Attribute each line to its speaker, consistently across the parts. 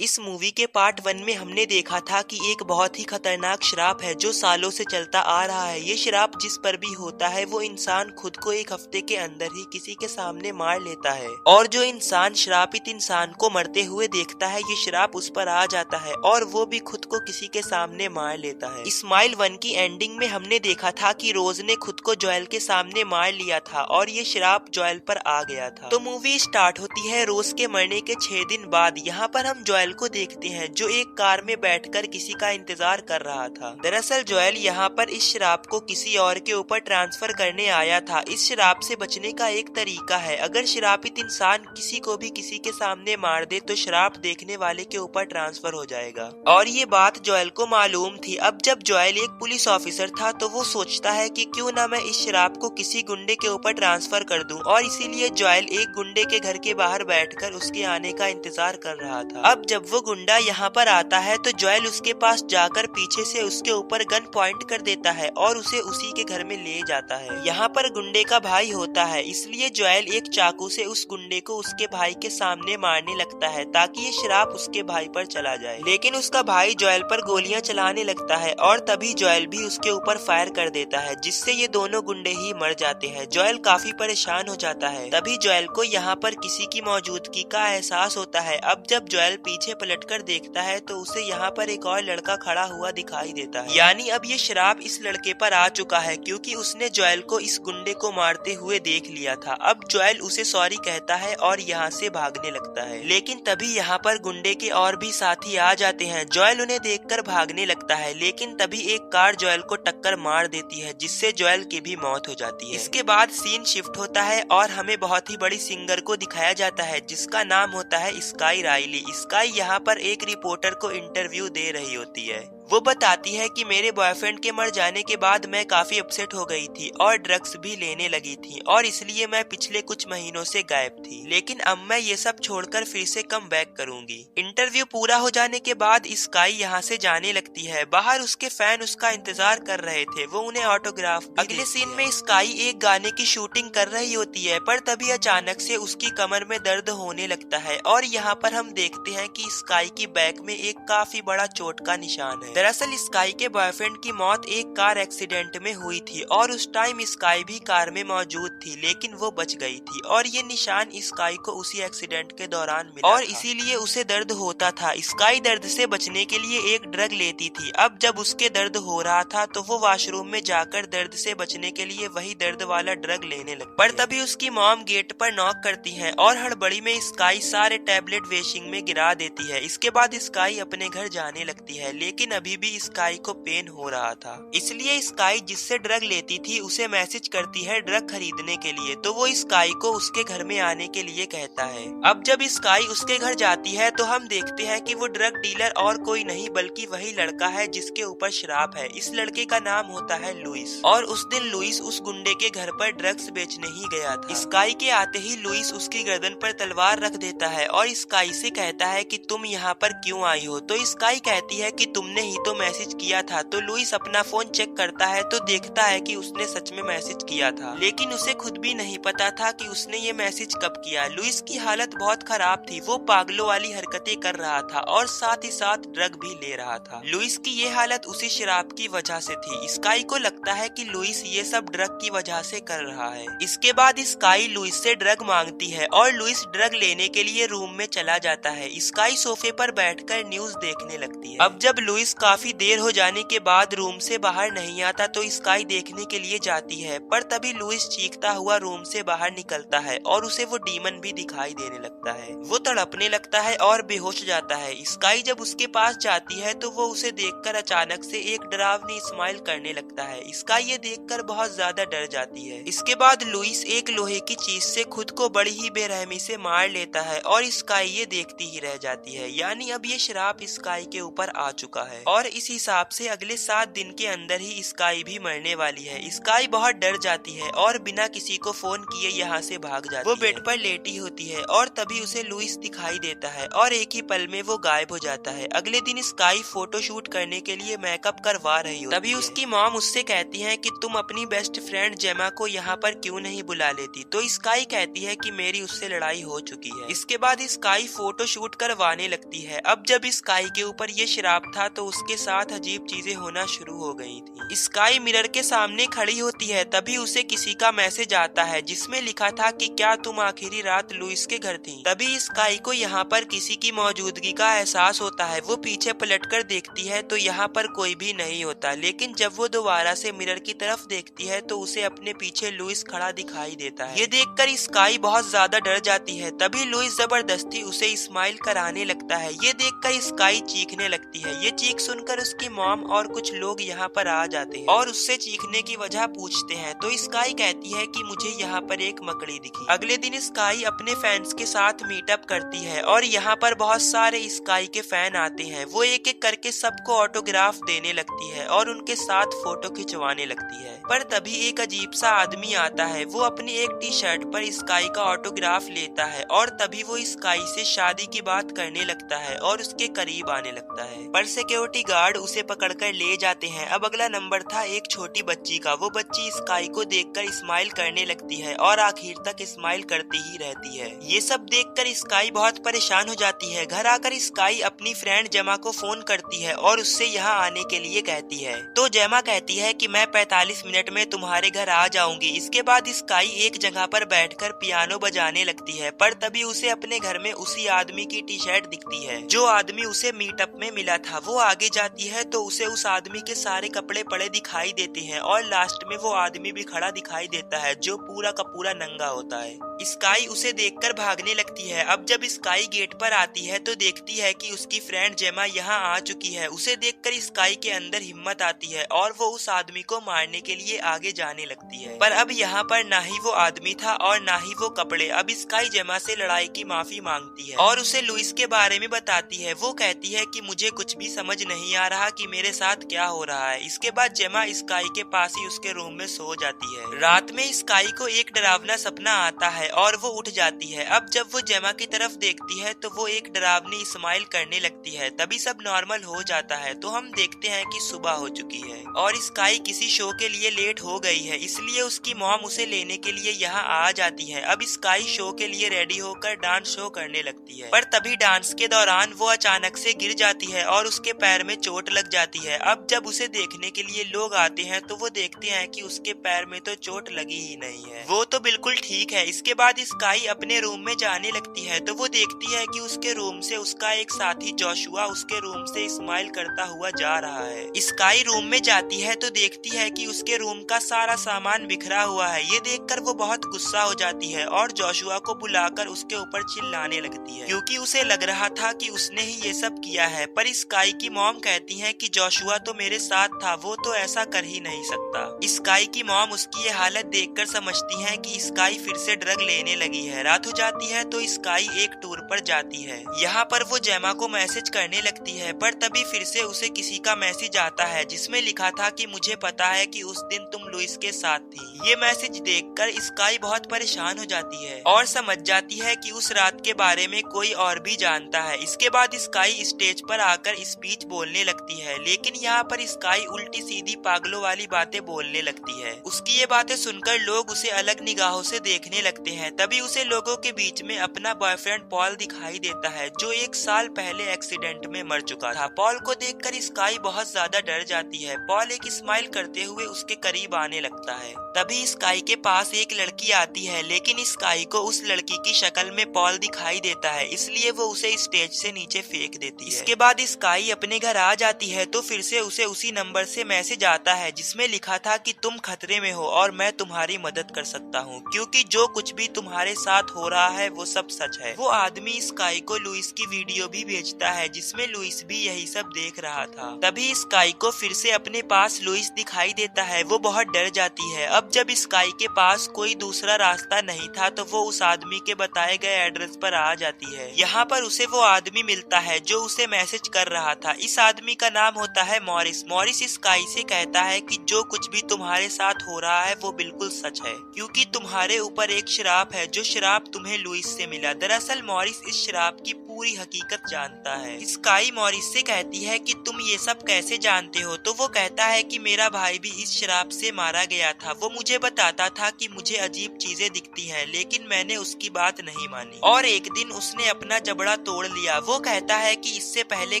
Speaker 1: इस मूवी के पार्ट 1 में हमने देखा था कि एक बहुत ही खतरनाक श्राप है जो सालों से चलता आ रहा है। ये श्राप जिस पर भी होता है वो इंसान खुद को एक हफ्ते के अंदर ही किसी के सामने मार लेता है, और जो इंसान श्रापित इंसान को मरते हुए देखता है ये श्राप उस पर आ जाता है और वो भी खुद को किसी के सामने मार लेता है। स्माइल 1 की एंडिंग में हमने देखा था कि रोज ने खुद को जोएल के सामने मार लिया था और ये श्राप जोएल पर आ गया था। तो मूवी स्टार्ट होती है रोज के मरने के 6 दिन बाद। यहाँ पर हम जोएल को देखते हैं जो एक कार में बैठकर किसी का इंतजार कर रहा था। दरअसल जोएल यहाँ पर इस श्राप को किसी और के ऊपर ट्रांसफर करने आया था। इस श्राप से बचने का एक तरीका है, अगर श्रापित इंसान किसी को भी किसी के सामने मार दे तो श्राप देखने वाले के ऊपर ट्रांसफर हो जाएगा, और ये बात जोएल को मालूम थी। अब जब जोएल एक पुलिस ऑफिसर था तो वो सोचता है कि क्यों ना मैं इस श्राप को किसी गुंडे के ऊपर ट्रांसफर कर दूं, और इसीलिए जोएल एक गुंडे के घर के बाहर बैठकर उसके आने का इंतजार कर रहा था। अब जब वो गुंडा यहाँ पर आता है तो जोएल उसके पास जाकर पीछे से उसके ऊपर गन पॉइंट कर देता है और उसे उसी के घर में ले जाता है। यहाँ पर गुंडे का भाई होता है, इसलिए जोएल एक चाकू से उस गुंडे को उसके भाई के सामने मारने लगता है ताकि ये श्राप उसके भाई पर चला जाए। लेकिन उसका भाई जोएल पर गोलियां चलाने लगता है और तभी जोएल भी उसके ऊपर फायर कर देता है, जिससे ये दोनों गुंडे ही मर जाते हैं। जोएल काफी परेशान हो जाता है। तभी जोएल को यहाँ पर किसी की मौजूदगी का एहसास होता है। अब जब जोएल पीछे पलटकर देखता है तो उसे यहाँ पर एक और लड़का खड़ा हुआ दिखाई देता है, यानी अब ये श्राप इस लड़के पर आ चुका है क्योंकि उसने जोएल को इस गुंडे को मारते हुए देख लिया था। अब जोएल उसे सॉरी कहता है और यहाँ से भागने लगता है, लेकिन तभी यहाँ पर गुंडे के और भी साथी आ जाते हैं। जोएल उन्हें देखकर भागने लगता है, लेकिन तभी एक कार जोएल को टक्कर मार देती है जिससे जोएल की भी मौत हो जाती है। इसके बाद सीन शिफ्ट होता है और हमें बहुत ही बड़ी सिंगर को दिखाया जाता है जिसका नाम होता है स्काई राइली। स्काई यहाँ पर एक रिपोर्टर को इंटरव्यू दे रही होती है। वो बताती है कि मेरे बॉयफ्रेंड के मर जाने के बाद मैं काफी अपसेट हो गई थी और ड्रग्स भी लेने लगी थी, और इसलिए मैं पिछले कुछ महीनों से गायब थी, लेकिन अब मैं ये सब छोड़कर फिर से कम बैक करूंगी। इंटरव्यू पूरा हो जाने के बाद स्काई यहाँ से जाने लगती है। बाहर उसके फैन उसका इंतजार कर रहे थे, वो उन्हें ऑटोग्राफ भी अगले सीन में स्काई एक गाने की शूटिंग कर रही होती है, पर तभी अचानक से उसकी कमर में दर्द होने लगता है और यहाँ पर हम देखते हैं कि स्काई की बैक में एक काफी बड़ा चोट का निशान है। दरअसल स्काई के बॉयफ्रेंड की मौत एक कार एक्सीडेंट में हुई थी और उस टाइम स्काई भी कार में मौजूद थी, लेकिन वो बच गई थी और ये निशान स्काई को उसी एक्सीडेंट के दौरान मिला और इसीलिए उसे दर्द होता था। स्काई दर्द से बचने के लिए एक ड्रग लेती थी। अब जब उसके दर्द हो रहा था तो वो वॉशरूम में जाकर दर्द से बचने के लिए वही दर्द वाला ड्रग लेने लगी, पर तभी उसकी मॉम गेट पर नॉक करती है और हड़बड़ी में स्काई सारे टैबलेट वेशिंग में गिरा देती है। इसके बाद स्काई अपने घर जाने लगती है, लेकिन अभी भी स्काई को पेन हो रहा था, इसलिए स्काई जिससे ड्रग लेती थी उसे मैसेज करती है ड्रग खरीदने के लिए, तो वो स्काई को उसके घर में आने के लिए कहता है। अब जब स्काई उसके घर जाती है तो हम देखते हैं कि वो ड्रग डीलर और कोई नहीं बल्कि वही लड़का है जिसके ऊपर श्राप है। इस लड़के का नाम होता है लुइस, और उस दिन लुइस उस गुंडे के घर पर ड्रग्स बेचने ही गया था। स्काई के आते ही लुइस उसकी गर्दन पर तलवार रख देता है और स्काई से कहता है कि तुम यहाँ पर क्यों आई हो, तो स्काई कहती है कि तुमने ही तो मैसेज किया था। तो लुइस अपना फोन चेक करता है तो देखता है कि उसने सच में मैसेज किया था, लेकिन उसे खुद भी नहीं पता था कि उसने ये मैसेज कब किया। लुइस की हालत बहुत खराब थी, वो पागलों वाली हरकतें कर रहा था और साथ ही साथ ड्रग भी ले रहा था। लुइस की ये हालत उसी शराब की वजह से थी। स्काई को लगता है कि लुइस ये सब ड्रग की वजह से कर रहा है। इसके बाद स्काई लुइस से ड्रग मांगती है और लुइस ड्रग लेने के लिए रूम में चला जाता है। स्काई सोफे पर बैठकर न्यूज देखने लगती है। अब जब लुइस काफी देर हो जाने के बाद रूम से बाहर नहीं आता तो स्काई देखने के लिए जाती है, पर तभी लुइस चीखता हुआ रूम से बाहर निकलता है और उसे वो डीमन भी दिखाई देने लगता है। वो तड़पने लगता है और बेहोश जाता है। स्काई जब उसके पास जाती है तो वो उसे देखकर अचानक से एक डरावनी स्माइल करने लगता है। स्काई ये देखकर बहुत ज्यादा डर जाती है। इसके बाद लुइस एक लोहे की चीज से खुद को बड़ी ही बेरहमी से मार लेता है और स्काई ये देखती ही रह जाती है, यानी अब ये श्राप स्काई के ऊपर आ चुका है। और और इस हिसाब से अगले 7 दिन के अंदर ही स्काई भी मरने वाली है। स्काई बहुत डर जाती है और बिना किसी को फोन किए यहाँ से भाग जाती है। वो बेड पर लेटी होती है और तभी उसे लुइस दिखाई देता है और एक ही पल में वो गायब हो जाता है। अगले दिन स्काई फोटो शूट करने के लिए मेकअप करवा रही होती है। तभी उसकी मॉम उससे कहती है कि तुम अपनी बेस्ट फ्रेंड जेमा को यहाँ पर क्यों नहीं बुला लेती। तो स्काई कहती है कि मेरी उससे लड़ाई हो चुकी है। इसके बाद स्काई फोटो शूट करवाने लगती है। अब जब स्काई के ऊपर ये शराब था तो उसके साथ अजीब चीजें होना शुरू हो गई थी। स्काई मिरर के सामने खड़ी होती है, तभी उसे किसी का मैसेज आता है जिसमें लिखा था कि क्या तुम आखिरी रात लुइस के घर थी। तभी स्काई को यहाँ पर किसी की मौजूदगी का एहसास होता है। वो पीछे पलटकर देखती है तो यहाँ पर कोई भी नहीं होता, लेकिन जब वो दोबारा से मिरर की तरफ देखती है तो उसे अपने पीछे लुइस खड़ा दिखाई देता है। ये देखकर स्काई बहुत ज्यादा डर जाती है। तभी लुइस जबरदस्ती उसे स्माइल कराने लगता है। ये देखकर स्काई चीखने लगती है। ये चीख सुनकर उसकी मॉम और कुछ लोग यहाँ पर आ जाते हैं और उससे चीखने की वजह पूछते हैं। तो स्काई कहती है कि मुझे यहाँ पर एक मकड़ी दिखी। अगले दिन स्काई अपने फैंस के साथ मीटअप करती है और यहाँ पर बहुत सारे स्काई के फैन आते हैं। वो एक एक करके सबको ऑटोग्राफ देने लगती है और उनके साथ फोटो खिंचवाने लगती है। पर तभी एक अजीब सा आदमी आता है। वो अपनी एक टी शर्ट पर स्काई का ऑटोग्राफ लेता है और तभी वो स्काई से शादी की बात करने लगता है और उसके करीब आने लगता है। पर सिक्योरिटी गार्ड उसे पकड़कर ले जाते हैं। अब अगला नंबर था एक छोटी बच्ची का। वो बच्ची स्काई को देखकर स्माइल करने लगती है और आखिर तक स्माइल करती ही रहती है। ये सब देखकर स्काई बहुत परेशान हो जाती है। घर आकर स्काई अपनी फ्रेंड जेमा को फोन करती है और उससे यहाँ आने के लिए कहती है। तो जेमा कहती है कि मैं 45 मिनट में तुम्हारे घर आ जाऊंगी। इसके बाद स्काई एक जगह पर बैठकर पियानो बजाने लगती है। पर तभी उसे अपने घर में उसी आदमी की टी शर्ट दिखती है जो आदमी उसे मीटअप में मिला था। वो आगे जाती है तो उसे उस आदमी के सारे कपड़े पड़े दिखाई देते हैं और लास्ट में वो आदमी भी खड़ा दिखाई देता है जो पूरा का पूरा नंगा होता है। स्काई उसे देखकर भागने लगती है। अब जब स्काई गेट पर आती है तो देखती है कि उसकी फ्रेंड जेमा यहाँ आ चुकी है। उसे देखकर स्काई के अंदर हिम्मत आती है और वो उस आदमी को मारने के लिए आगे जाने लगती है। पर अब यहाँ पर ना ही वो आदमी था और ना ही वो कपड़े। अब स्काई जेमा से लड़ाई की माफी मांगती है और उसे लुइस के बारे में बताती है। वो कहती है कि मुझे कुछ भी समझ नहीं आ रहा कि मेरे साथ क्या हो रहा है। इसके बाद जेमा स्काई के पास ही उसके रूम में सो जाती है। रात में स्काई को एक डरावना सपना आता है और वो उठ जाती है। अब जब वो जेमा की तरफ देखती है तो वो एक डरावनी स्माइल करने लगती है। तभी सब नॉर्मल हो जाता है तो हम देखते हैं कि सुबह हो चुकी है और स्काई किसी शो के लिए लेट हो गई है, इसलिए उसकी मॉम उसे लेने के लिए यहाँ आ जाती है। अब स्काई शो के लिए रेडी होकर डांस शो करने लगती है। पर तभी डांस के दौरान वो अचानक से गिर जाती है और उसके पैर में चोट लग जाती है। अब जब उसे देखने के लिए लोग आते हैं तो वो देखते हैं कि उसके पैर में तो चोट लगी ही नहीं है, वो तो बिल्कुल ठीक है। इसके बाद स्काई अपने रूम में जाने लगती है तो वो देखती है कि उसके रूम से उसका एक साथी जोशुआ उसके रूम से स्माइल करता हुआ जा रहा है। स्काई रूम में जाती है तो देखती है कि उसके रूम का सारा सामान बिखरा हुआ है। ये देखकर वो बहुत गुस्सा हो जाती है और जोशुआ को बुलाकर उसके ऊपर चिल्लाने लगती है क्योंकि उसे लग रहा था कि उसने ही ये सब किया है। पर स्काई की मॉम कहती है कि जोशुआ तो मेरे साथ था, वो तो ऐसा कर ही नहीं सकता। स्काई की मॉम उसकी ये हालत देखकर समझती है कि स्काई फिर से ड्रग लेने लगी है। रात हो जाती है तो स्काई एक टूर पर जाती है। यहाँ पर वो जेमा को मैसेज करने लगती है पर तभी फिर से उसे किसी का मैसेज आता है जिसमें लिखा था कि मुझे पता है कि उस दिन तुम लुइस के साथ थी। ये मैसेज देखकर स्काई बहुत परेशान हो जाती है और समझ जाती है कि उस रात के बारे में कोई और भी जानता है। इसके बाद स्काई स्टेज पर आकर स्पीच बोलने लगती है, लेकिन यहाँ पर स्काई उल्टी सीधी पागलों वाली बातें बोलने लगती है। उसकी ये बातें सुनकर लोग उसे अलग निगाहों से देखने लगते हैं। तभी उसे लोगों के बीच में अपना बॉयफ्रेंड पॉल दिखाई देता है जो 1 साल पहले एक्सीडेंट में मर चुका था। पॉल को देखकर स्काई बहुत ज्यादा डर जाती है। पॉल एक स्माइल करते हुए उसके करीब आने लगता है। तभी स्काई के पास एक लड़की आती है, लेकिन स्काई को उस लड़की की शक्ल में पॉल दिखाई देता है, इसलिए वो उसे स्टेज से नीचे फेंक देती है। इसके बाद स्काई अपने घर आ जाती है तो फिर से उसे उसी नंबर से मैसेज आता है जिसमें लिखा था कि तुम खतरे में हो और मैं तुम्हारी मदद कर सकता हूँ, क्योंकि जो कुछ भी तुम्हारे साथ हो रहा है वो सब सच है। वो आदमी स्काई को लुइस की वीडियो भी भेजता है जिसमें लुइस भी यही सब देख रहा था। तभी स्काई को फिर से अपने पास लुइस दिखाई देता है। वो बहुत डर जाती है। अब जब स्काई के पास कोई दूसरा रास्ता नहीं था तो वो उस आदमी के बताए गए एड्रेस पर आ जाती है। यहाँ पर उसे वो आदमी मिलता है जो उसे मैसेज कर रहा था। इस आदमी का नाम होता है मॉरिस। मॉरिस स्काई से कहता है कि जो कुछ भी तुम्हारे साथ हो रहा है वो बिल्कुल सच है, क्योंकि तुम्हारे ऊपर एक श्राप है जो श्राप तुम्हें लुइस से मिला। दरअसल मॉरिस इस श्राप की पूरी हकीकत जानता है। स्काई मॉरिस से कहती है कि तुम ये सब कैसे जानते हो, तो वो कहता है कि मेरा भाई भी इस श्राप से मारा गया था। वो मुझे बताता था कि मुझे अजीब चीजें दिखती हैं, लेकिन मैंने उसकी बात नहीं मानी और एक दिन उसने अपना जबड़ा तोड़ लिया। वो कहता है कि इससे पहले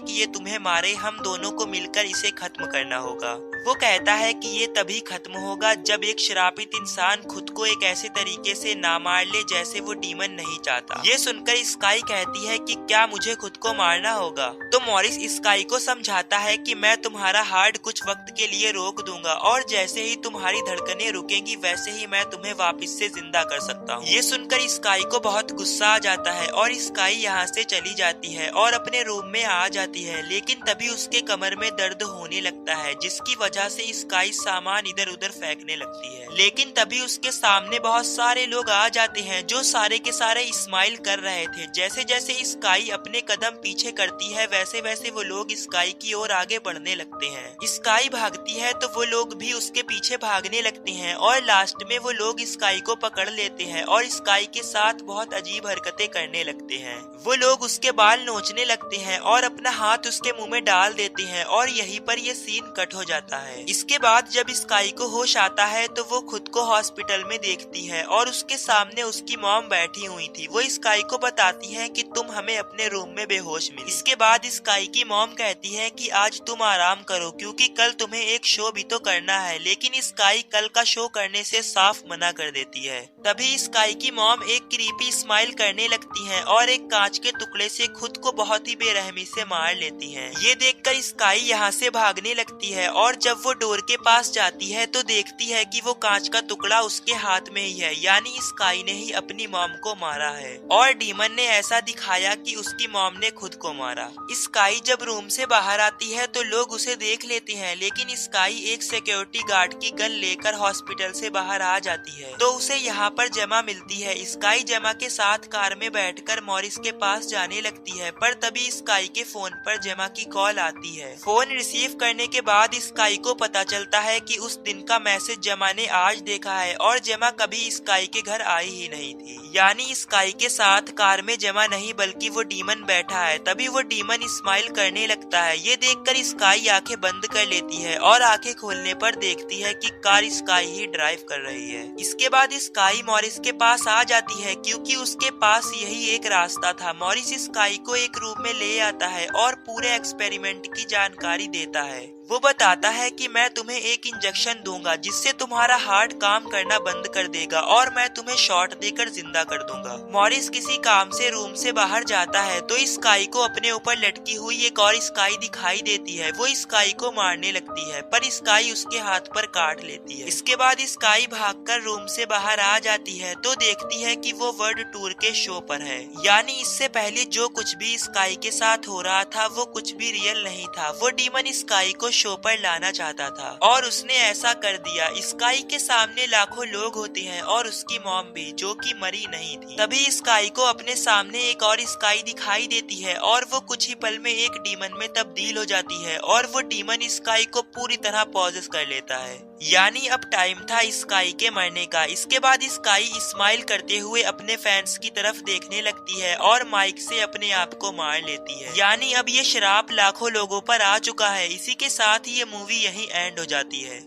Speaker 1: कि ये तुम्हें मारे हम दोनों को मिलकर इसे खत्म करना होगा। वो कहता है कि ये तभी खत्म होगा जब एक श्रापित इंसान खुद को एक ऐसे तरीके से ना मार ले जैसे वो डीमन नहीं चाहता। ये सुनकर स्काई कहती है कि क्या मुझे खुद को मारना होगा? तो मॉरिस स्काई को समझाता है कि मैं तुम्हारा हार्ट कुछ वक्त के लिए रोक दूंगा और जैसे ही तुम्हारी धड़कनें रुकेंगी वैसे ही मैं तुम्हें वापस से जिंदा कर सकता हूँ। ये सुनकर स्काई को बहुत गुस्सा आ जाता है और स्काई यहाँ से चली जाती है और अपने रूम में आ जाती है, लेकिन तभी उसके कमर में दर्द होने लगता है जिसकी वजह से स्काई सामान इधर उधर फेंकने लगती है। लेकिन तभी उसके सामने बहुत सारे लोग आ जाते हैं जो सारे के सारे स्माइल कर रहे थे। जैसे जैसे स्काई अपने कदम पीछे करती है वैसे वैसे वो लोग स्काई की ओर आगे बढ़ने लगते हैं। स्काई भागती है तो वो लोग भी उसके पीछे भागने लगते हैं और लास्ट में वो लोग स्काई को पकड़ लेते हैं और स्काई के साथ बहुत अजीब हरकतें करने लगते हैं। वो लोग उसके बाल नोचने लगते हैं और अपना हाथ उसके मुंह में डाल देते हैं और यहीं पर ये सीन कट हो जाता है। इसके बाद जब स्काई को होश आता है तो वो खुद को हॉस्पिटल में देखती है और उसके सामने उसकी मॉम बैठी हुई थी। वो स्काई को बताती है कि तुम हमें अपने रूम में बेहोश मिली। इसके बाद स्काई की मॉम कहती है कि आज तुम आराम करो क्योंकि कल तुम्हें एक शो भी तो करना है, लेकिन स्काई कल का शो करने से साफ मना कर देती है। तभी स्काई की मॉम एक क्रीपी स्माइल करने लगती है और एक कांच के टुकड़े से खुद को बहुत ही बेरहमी से मार लेती है। ये देखकर स्काई यहाँ से भागने लगती है और जब वो डोर के पास जाती है तो देखती है कि वो कांच का टुकड़ा उसके हाथ में ही है, यानी स्काई ने ही अपनी मॉम को मारा है और डीमन ने ऐसा दिखाया कि उसकी मॉम ने खुद को मारा। स्काई जब रूम से बाहर आती है तो लोग उसे देख लेते हैं, लेकिन स्काई एक सिक्योरिटी गार्ड की गन लेकर हॉस्पिटल से बाहर आ जाती है तो उसे यहाँ पर जेमा मिलती है। स्काई जेमा के साथ कार में बैठकर मॉरिस के पास जाने लगती है, पर तभी स्काई के फोन पर जेमा की कॉल आती है। फोन रिसीव करने के बाद स्काई को पता चलता है कि उस दिन का मैसेज जेमा ने आज देखा है और जेमा कभी स्काई के घर आई ही नहीं थी, यानी स्काई के साथ कार में जेमा नहीं बल्कि वो डीमन बैठा है। तभी वो डीमन स्माइल करने लगता है। ये देखकर स्काई आंखें बंद कर लेती है और आंखें खोलने पर देखती है कि कार स्काई ही ड्राइव कर रही है। इसके बाद स्काई मॉरिस के पास आ जाती है क्योंकि उसके पास यही एक रास्ता था। मॉरिस स्काई को एक रूम में ले आता है और पूरे एक्सपेरिमेंट की जानकारी देता है। वो बताता है कि मैं तुम्हें एक इंजेक्शन दूंगा जिससे तुम्हारा हार्ट काम करना बंद कर देगा और मैं तुम्हें शॉट देकर जिंदा कर दूंगा। मॉरिस किसी काम से रूम से बाहर जाता है तो स्काई को अपने ऊपर लटकी हुई एक और स्काई दिखाई देती है। वो स्काई को मारने लगती है पर स्काई उसके हाथ पर काट लेती है। इसके बाद स्काई भागकर रूम से बाहर आ जाती है तो देखती है कि वो वर्ल्ड टूर के शो पर है, यानी इससे पहले जो कुछ भी स्काई के साथ हो रहा था वो कुछ भी रियल नहीं था। वो डीमन स्काई को शो पर लाना चाहता था और उसने ऐसा कर दिया। स्काई के सामने लाखों लोग होते हैं और उसकी मॉम भी, जो कि मरी नहीं थी। तभी स्काई को अपने सामने एक और स्काई दिखाई देती है और वो कुछ ही पल में एक डीमन में तब्दील हो जाती है और वो डीमन स्काई को पूरी तरह पॉजेस कर लेता है, यानी अब टाइम था स्काई के मरने का। इसके बाद स्काई स्माइल करते हुए अपने फैंस की तरफ देखने लगती है और माइक से अपने आप को मार लेती है, यानी अब ये शराप लाखों लोगों पर आ चुका है। इसी के साथ ये मूवी यहीं एंड हो जाती है।